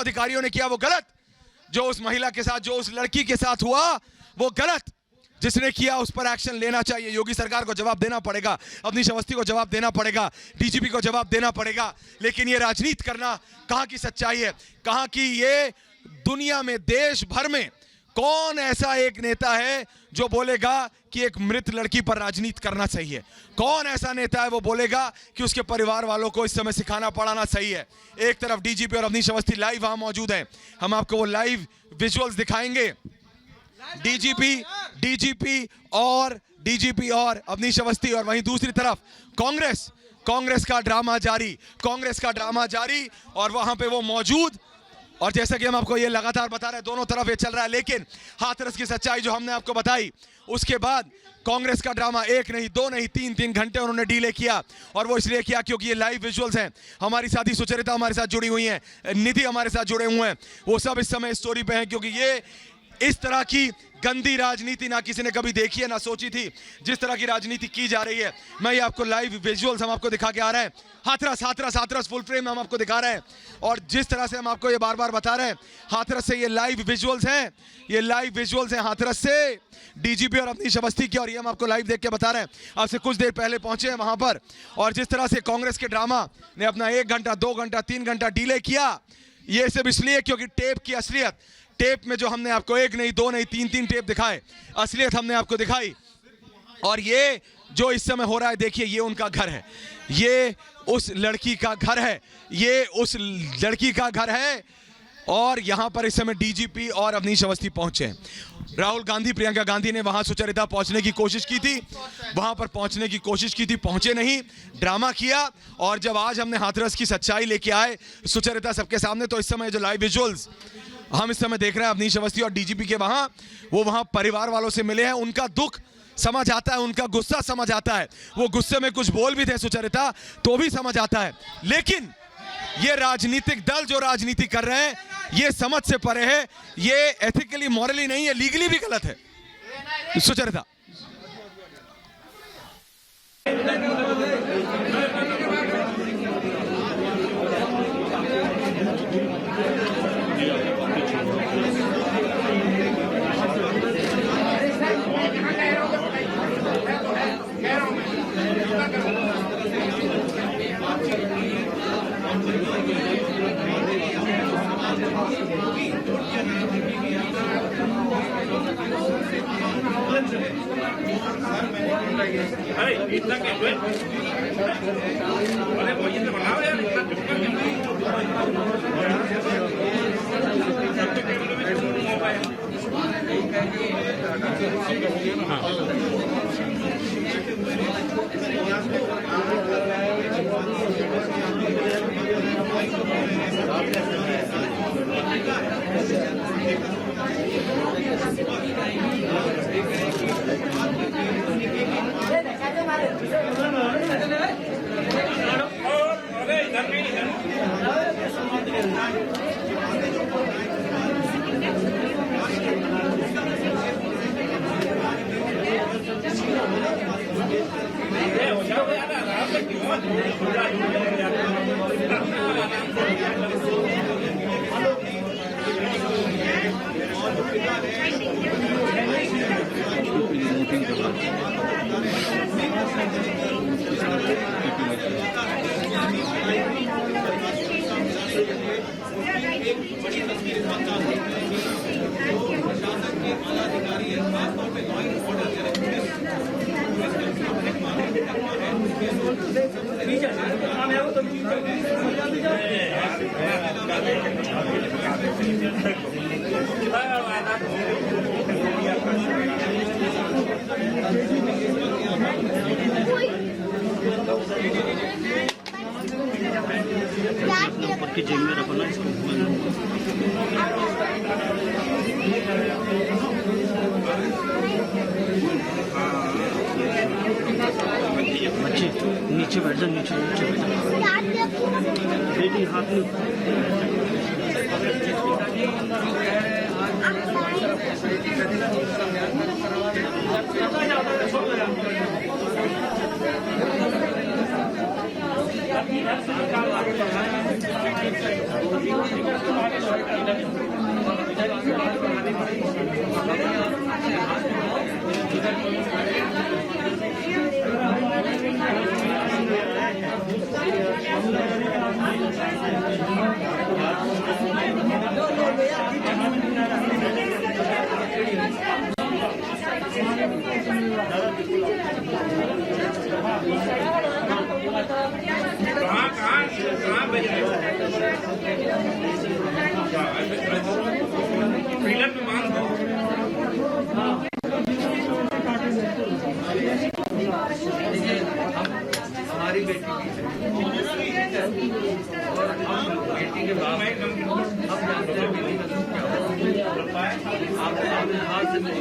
अधिकारियों ने किया वो गलत, जो उस महिला के साथ, जो उस लड़की के साथ हुआ वो गलत। जिसने किया उस पर एक्शन लेना चाहिए। योगी सरकार को जवाब देना पड़ेगा, अवनीश अवस्थी को जवाब देना पड़ेगा, डीजीपी को जवाब देना पड़ेगा। लेकिन ये राजनीति करना कहां की सच्चाई है, कहां की ये दुनिया में, देश भर में कौन ऐसा एक नेता है जो बोलेगा कि एक मृत लड़की पर राजनीति करना सही है? कौन ऐसा नेता है वो बोलेगा कि उसके परिवार वालों को इस समय सिखाना पढ़ाना सही है? एक तरफ डीजीपी और अवनीश अवस्थी लाइव वहां मौजूद हैं, हम आपको वो लाइव विजुअल्स दिखाएंगे। डीजीपी और अवनीश अवस्थी, और वहीं दूसरी तरफ कांग्रेस का ड्रामा जारी, और वहां पे वो मौजूद। और जैसा कि हम आपको ये लगातार बता रहे हैं, दोनों तरफ ये चल रहा है। लेकिन हाथरस की सच्चाई जो हमने आपको बताई, उसके बाद कांग्रेस का ड्रामा 1 नहीं 2 नहीं 3 घंटे उन्होंने डिले किया। और वो इसलिए किया क्योंकि ये लाइव विजुअल्स हैं। हमारी साथी सुचरिता हमारे साथ जुड़ी हुई हैं, निधि हमारे साथ जुड़े हुए हैं, वो सब इस समय स्टोरी पे हैं, क्योंकि ये इस तरह की गंदी राजनीति ना किसी ने कभी देखी है, ना सोची थी, जिस तरह की राजनीति की जा रही है। मैं ये आपको लाइव विजुअल्स हम आपको दिखा के आ रहे हैं। हाथरस फुल फ्रेम में हम आपको दिखा रहे हैं, और जिस तरह से हम आपको ये बार बार बता रहे हैं, हाथरस से ये लाइव विजुअल्स हैं, हाथरस से डीजीपी और अवनीश अवस्थी की। और ये हम आपको लाइव देख के बता रहे हैं, आपसे कुछ देर पहले पहुंचे हैं वहां पर। और जिस तरह से कांग्रेस के ड्रामा ने अपना 1 घंटा 2 घंटा 3 घंटा डिले किया, ये सब इसलिए क्योंकि टेप की असलियत, टेप में जो हमने आपको 1 नहीं 2 नहीं 3 टेप दिखाए, असलियत हमने आपको दिखाई। और ये जो इस समय हो रहा है, देखिए ये उनका घर है, ये उस लड़की का घर है, और यहां पर इस समय डीजीपी और अवनीश अवस्थी पहुंचे हैं। राहुल गांधी, प्रियंका गांधी ने वहां सुचरिता पहुंचने की कोशिश की थी, पहुंचे नहीं, ड्रामा किया। और जब आज हमने हाथरस की सच्चाई लेके आए सुचरिता सबके सामने, तो इस समय जो लाइव विजुअल्स हम इस समय देख रहे हैं, अवनीश अवस्थी और डीजीपी के वहां परिवार वालों से मिले हैं। उनका दुख समझ आता है, उनका गुस्सा समझ आता है। वो गुस्से में कुछ बोल भी थे सुचरिता, तो भी समझ आता है। लेकिन ये राजनीतिक दल जो राजनीति कर रहे हैं, ये समझ से परे है, ये एथिकली मॉरली नहीं है, लीगली भी गलत है। सुचरिता अरे इतना क्या अरे वो ये बनाओ यार, ऊपर की जेब में रखो ना इसको। बच्चे नीचे बैठ जाओ, नीचे बैठ जाओ बेटी, हाथ में हमारी बेटी और बेटी के बाद अब जानते हैं बेटी का दुख क्या होता है। आपने हाथ से बेटी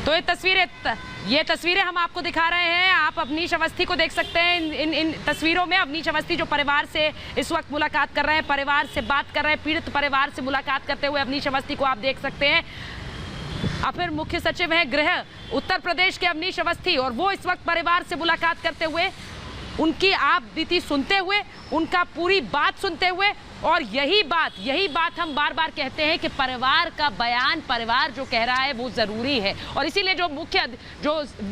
तो ये तस्वीरें हम आपको दिखा रहे हैं। आप अवनीश अवस्थी को देख सकते हैं। इन तस्वीरों में अवनीश अवस्थी जो परिवार से इस वक्त मुलाकात कर रहे हैं, परिवार से बात कर रहे हैं, पीड़ित परिवार से मुलाकात करते हुए अवनीश अवस्थी को आप देख सकते हैं। अब फिर मुख्य सचिव हैं गृह उत्तर प्रदेश के अवनीश अवस्थी, और वो इस वक्त परिवार से मुलाकात करते हुए उनकी आप बीती सुनते हुए, उनका पूरी बात सुनते हुए, और यही बात हम बार बार कहते हैं कि परिवार का बयान, परिवार जो कह रहा है वो ज़रूरी है। और इसीलिए जो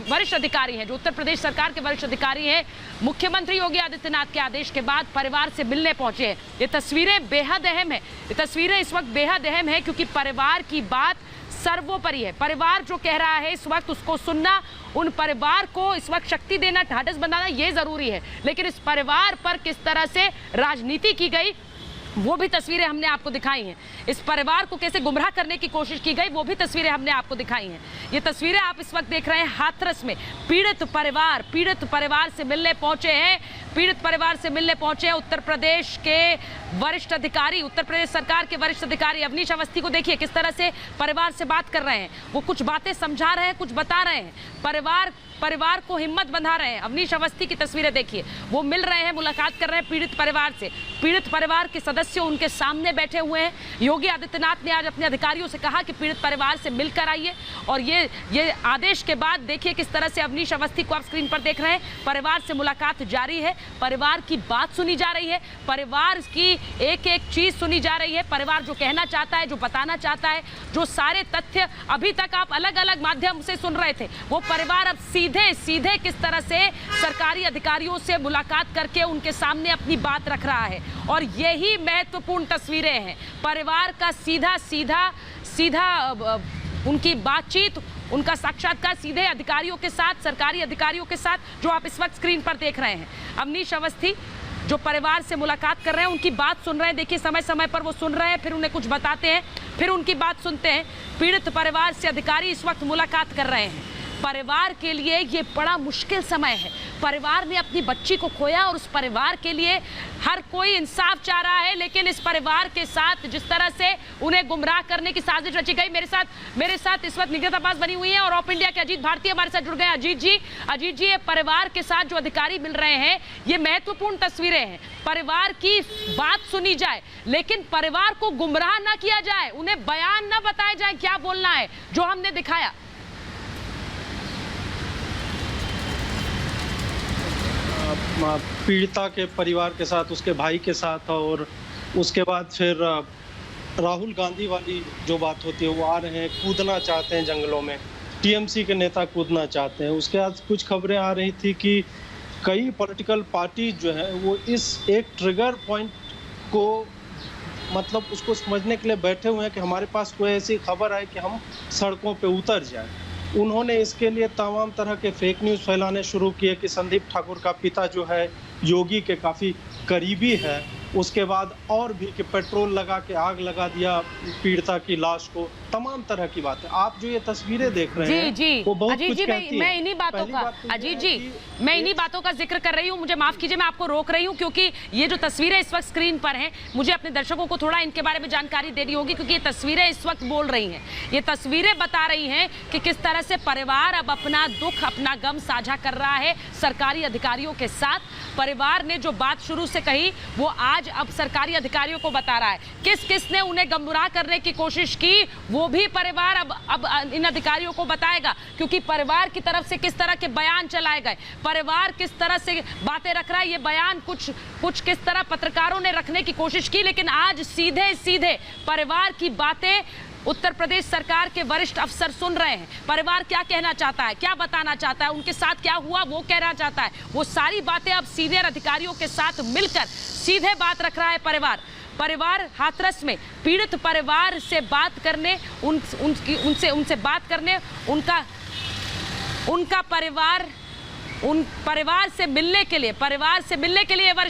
वरिष्ठ अधिकारी हैं, जो उत्तर प्रदेश सरकार के वरिष्ठ अधिकारी हैं, मुख्यमंत्री योगी आदित्यनाथ के आदेश के बाद परिवार से मिलने पहुंचे हैं। ये तस्वीरें बेहद अहम है, ये तस्वीरें इस वक्त बेहद अहम है, क्योंकि परिवार की बात सर्वोपरि है। परिवार जो कह रहा है इस वक्त उसको सुनना, उन परिवार को इस वक्त शक्ति देना, ढाढ़स बंधाना ये जरूरी है। लेकिन इस परिवार पर किस तरह से राजनीति की गई वो भी तस्वीरें हमने आपको दिखाई हैं। इस परिवार को कैसे गुमराह करने की कोशिश की गई वो भी तस्वीरें हमने आपको दिखाई हैं। ये तस्वीरें आप इस वक्त देख रहे हैं हाथरस में। पीड़ित परिवार से मिलने पहुंचे हैं, पीड़ित परिवार से मिलने पहुंचे हैं उत्तर प्रदेश के वरिष्ठ अधिकारी, उत्तर प्रदेश सरकार के वरिष्ठ अधिकारी अवनीश अवस्थी को देखिए किस तरह से परिवार से बात कर रहे हैं। वो कुछ बातें समझा रहे हैं, कुछ बता रहे हैं, परिवार को हिम्मत बंधा रहे हैं। अवनीश अवस्थी की तस्वीरें देखिए, वो मिल रहे हैं, मुलाकात कर रहे हैं पीड़ित परिवार से। पीड़ित परिवार के सदस्य उनके सामने बैठे हुए हैं। योगी आदित्यनाथ ने आज अपने अधिकारियों से कहा कि पीड़ित परिवार से मिलकर आइए, और ये आदेश के बाद देखिए किस तरह से अवनीश अवस्थी को आप स्क्रीन पर देख रहे हैं, परिवार से मुलाकात जारी है, परिवार की बात सुनी जा रही है, परिवार की एक एक चीज सुनी जा रही है। परिवार जो कहना चाहता है, जो बताना चाहता है, जो सारे तथ्य अभी तक आप अलग अलग माध्यम से सुन रहे थे, वो परिवार अब सीधे किस तरह से सरकारी अधिकारियों से मुलाकात करके उनके सामने अपनी बात रख रहा है। और यही महत्वपूर्ण तस्वीरें हैं, परिवार का सीधा उनकी बातचीत, उनका साक्षात्कार सीधे अधिकारियों के साथ, सरकारी अधिकारियों के साथ, जो आप इस वक्त स्क्रीन पर देख रहे हैं। अवनीश अवस्थी जो परिवार से मुलाकात कर रहे हैं, उनकी बात सुन रहे हैं। देखिए समय समय पर वो सुन रहे हैं, फिर उन्हें कुछ बताते हैं, फिर उनकी बात सुनते हैं। पीड़ित परिवार से अधिकारी इस वक्त मुलाकात कर रहे हैं। परिवार के लिए ये बड़ा मुश्किल समय है। परिवार ने अपनी बच्ची को खोया, और उस परिवार के लिए हर कोई इंसाफ चाह रहा है, लेकिन इस परिवार के साथ जिस तरह से उन्हें गुमराह करने की साजिश रची गई। मेरे साथ इस वक्त निगरान अब्बास बनी हुई है, और ऑफ इंडिया के अजीत भारती हमारे साथ जुड़ गए। अजीत जी, ये परिवार के साथ जो अधिकारी मिल रहे हैं, ये महत्वपूर्ण तस्वीरें हैं। परिवार की बात सुनी जाए, लेकिन परिवार को गुमराह ना किया जाए, उन्हें बयान ना बताया जाए क्या बोलना है, जो हमने दिखाया। पीड़िता के परिवार के साथ, उसके भाई के साथ, और उसके बाद फिर राहुल गांधी वाली जो बात होती है, वो आ रहे हैं, कूदना चाहते हैं जंगलों में, टीएमसी के नेता कूदना चाहते हैं। उसके बाद कुछ खबरें आ रही थी कि कई पॉलिटिकल पार्टी जो है वो इस एक ट्रिगर पॉइंट को, मतलब उसको समझने के लिए बैठे हुए हैं कि हमारे पास कोई ऐसी खबर आए कि हम सड़कों पे उतर जाए। उन्होंने इसके लिए तमाम तरह के फेक न्यूज़ फैलाने शुरू किए कि संदीप ठाकुर का पिता जो है योगी के काफ़ी करीबी है। उसके बाद और भी कि पेट्रोल लगा के आग लगा दिया पीड़िता की लाश को, तमाम तरह की बातें। आप जो ये तस्वीरें देख रहे हैं जी वो बहुत अजीत कुछ जी, कहती मैं हैं। इन्हीं बातों का अजीत जी मैं इन्हीं बातों का जिक्र कर रही हूँ। मुझे माफ कीजिए, मैं आपको रोक रही हूँ, क्योंकि ये जो तस्वीरें इस वक्त स्क्रीन पर हैं, मुझे अपने दर्शकों को थोड़ा इनके बारे में जानकारी देनी होगी, क्योंकि ये तस्वीरें इस वक्त बोल रही हैं। ये तस्वीरें बता रही हैं कि किस तरह से परिवार अब अपना दुख, अपना गम साझा कर रहा है सरकारी अधिकारियों के साथ। परिवार ने जो बात शुरू से कही वो आज अब सरकारी अधिकारियों को बता रहा है। किस ने उन्हें गुमराह करने की कोशिश की वो भी परिवार अब इन अधिकारियों को बताएगा, क्योंकि परिवार की तरफ से किस तरह के बयान चलाए गए, परिवार किस तरह से बातें रख रहा है। ये बयान कुछ किस तरह पत्रकारों ने रखने की कोशिश की, लेकिन आज सीधे परिवार की बातें उत्तर प्रदेश सरकार के वरिष्ठ अफसर सुन रहे हैं। परिवार क्या कहना चाहता है, क्या बताना चाहता है, उनके साथ क्या हुआ वो कहना चाहता है, वो सारी बातें अब सीनियर अधिकारियों के साथ मिलकर सीधे बात रख रहा है परिवार हाथरस में पीड़ित परिवार से बात करने, उनसे बात करने, उनका परिवार से मिलने के लिए